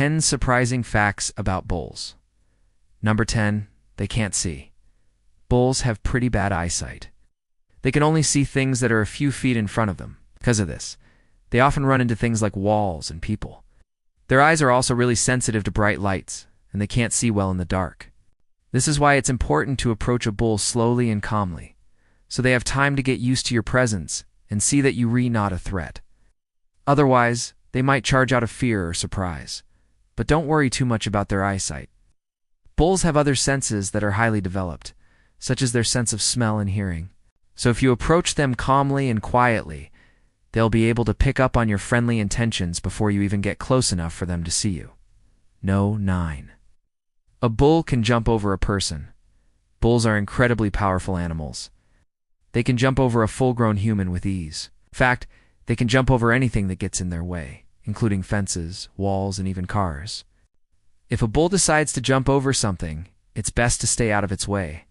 10 surprising facts about bulls. Number 10, they can't see. Bulls have pretty bad eyesight. They can only see things that are a few feet in front of them. Because of this, they often run into things like walls and people. Their eyes are also really sensitive to bright lights, and they can't see well in the dark. This is why it's important to approach a bull slowly and calmly, so they have time to get used to your presence and see that you are not a threat. Otherwise, they might charge out of fear or surprise. But don't worry too much about their eyesight. Bulls have other senses that are highly developed, such as their sense of smell and hearing. So if you approach them calmly and quietly, they'll be able to pick up on your friendly intentions before you even get close enough for them to see you. No. 9. A bull can jump over a person. Bulls are incredibly powerful animals. They can jump over a full-grown human with ease. In fact, they can jump over anything that gets in their way, including fences, walls, and even cars. If a bull decides to jump over something, it's best to stay out of its way.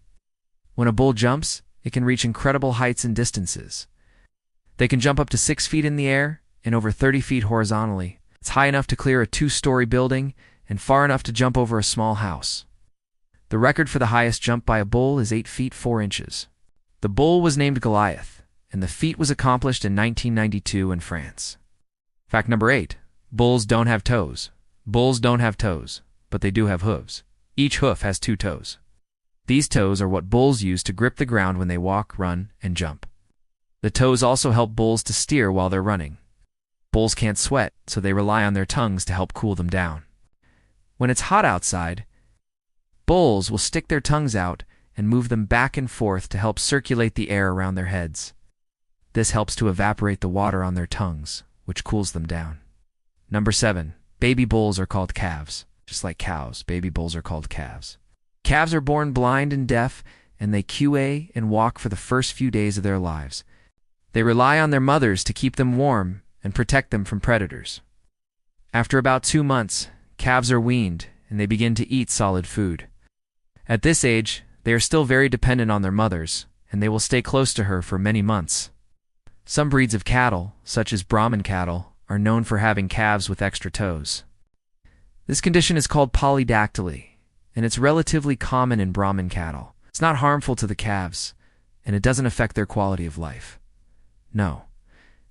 When a bull jumps, it can reach incredible heights and distances. They can jump up to 6 feet in the air and over 30 feet horizontally. It's high enough to clear a 2-story building and far enough to jump over a small house. The record for the highest jump by a bull is 8 feet 4 inches. The bull was named Goliath, and the feat was accomplished in 1992 in France. Fact number 8. Bulls don't have toes. Bulls don't have toes, but they do have hooves. Each hoof has 2 toes. These toes are what bulls use to grip the ground when they walk, run, and jump. The toes also help bulls to steer while they're running. Bulls can't sweat, so they rely on their tongues to help cool them down. When it's hot outside, bulls will stick their tongues out and move them back and forth to help circulate the air around their heads. This helps to evaporate the water on their tongues, which cools them down. Number 7. Baby bulls are called calves. Just like cows, baby bulls are called calves. Calves are born blind and deaf, and they QA and walk for the first few days of their lives. They rely on their mothers to keep them warm and protect them from predators. After about 2 months, calves are weaned, and they begin to eat solid food. At this age, they are still very dependent on their mothers, and they will stay close to her for many months. Some breeds of cattle, such as Brahman cattle, are known for having calves with extra toes. This condition is called polydactyly, and it's relatively common in Brahman cattle. It's not harmful to the calves, and it doesn't affect their quality of life. No.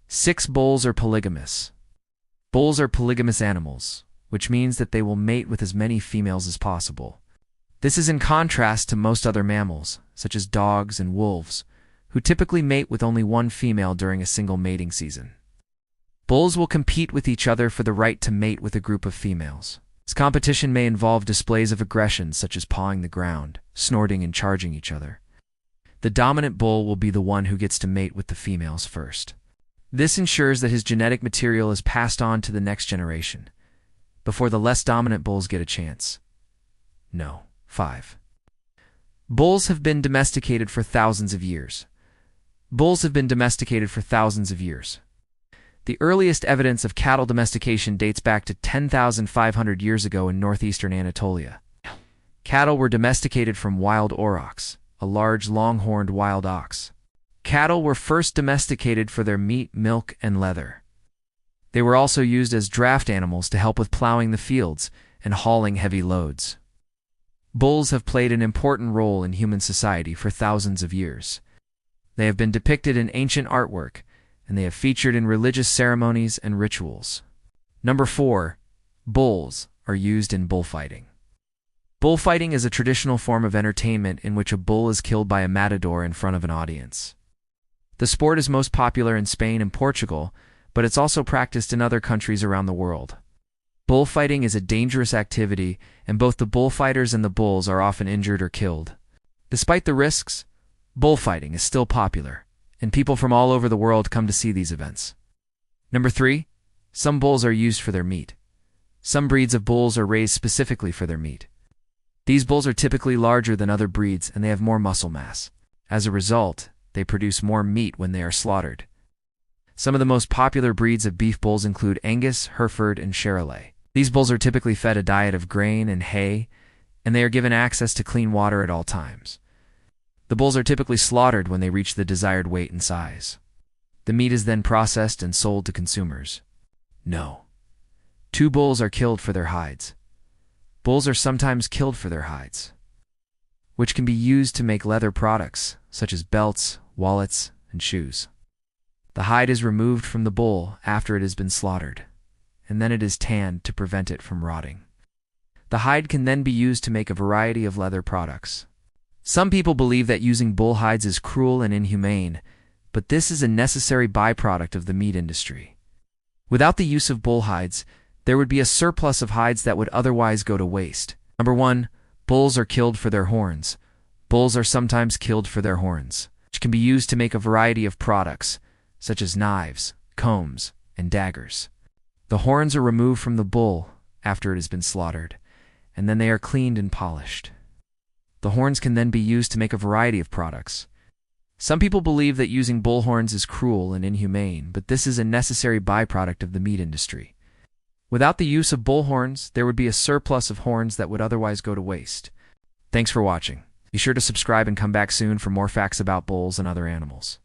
6 bulls are polygamous. Bulls are polygamous animals, which means that they will mate with as many females as possible. This is in contrast to most other mammals, such as dogs and wolves, who typically mate with only one female during a single mating season. Bulls will compete with each other for the right to mate with a group of females. This competition may involve displays of aggression such as pawing the ground, snorting, and charging each other. The dominant bull will be the one who gets to mate with the females first. This ensures that his genetic material is passed on to the next generation, before the less dominant bulls get a chance. No. 5. Bulls have been domesticated for thousands of years. Bulls have been domesticated for thousands of years. The earliest evidence of cattle domestication dates back to 10,500 years ago in northeastern Anatolia. Cattle were domesticated from wild aurochs, a large long-horned wild ox. Cattle were first domesticated for their meat, milk, and leather. They were also used as draft animals to help with plowing the fields and hauling heavy loads. Bulls have played an important role in human society for thousands of years. They have been depicted in ancient artwork, and they have featured in religious ceremonies and rituals. Number 4. Bulls are used in bullfighting. Bullfighting is a traditional form of entertainment in which a bull is killed by a matador in front of an audience. The sport is most popular in Spain and Portugal, but it's also practiced in other countries around the world. Bullfighting is a dangerous activity, and both the bullfighters and the bulls are often injured or killed. Despite the risks, bullfighting is still popular, and people from all over the world come to see these events. Number 3. Some bulls are used for their meat. Some breeds of bulls are raised specifically for their meat. These bulls are typically larger than other breeds, and they have more muscle mass. As a result, they produce more meat when they are slaughtered. Some of the most popular breeds of beef bulls include Angus, Hereford, and Charolais. These bulls are typically fed a diet of grain and hay, and they are given access to clean water at all times. The bulls are typically slaughtered when they reach the desired weight and size. The meat is then processed and sold to consumers. No. Two bulls are killed for their hides. Bulls are sometimes killed for their hides, which can be used to make leather products, such as belts, wallets, and shoes. The hide is removed from the bull after it has been slaughtered, and then it is tanned to prevent it from rotting. The hide can then be used to make a variety of leather products. Some people believe that using bull hides is cruel and inhumane, but this is a necessary byproduct of the meat industry. Without the use of bull hides, there would be a surplus of hides that would otherwise go to waste. Number 1. Bulls are killed for their horns. Bulls are sometimes killed for their horns, which can be used to make a variety of products, such as knives, combs, and daggers. The horns are removed from the bull after it has been slaughtered, and then they are cleaned and polished. The horns can then be used to make a variety of products. Some people believe that using bull horns is cruel and inhumane, but this is a necessary byproduct of the meat industry. Without the use of bull horns, there would be a surplus of horns that would otherwise go to waste. Thanks for watching. Be sure to subscribe and come back soon for more facts about bulls and other animals.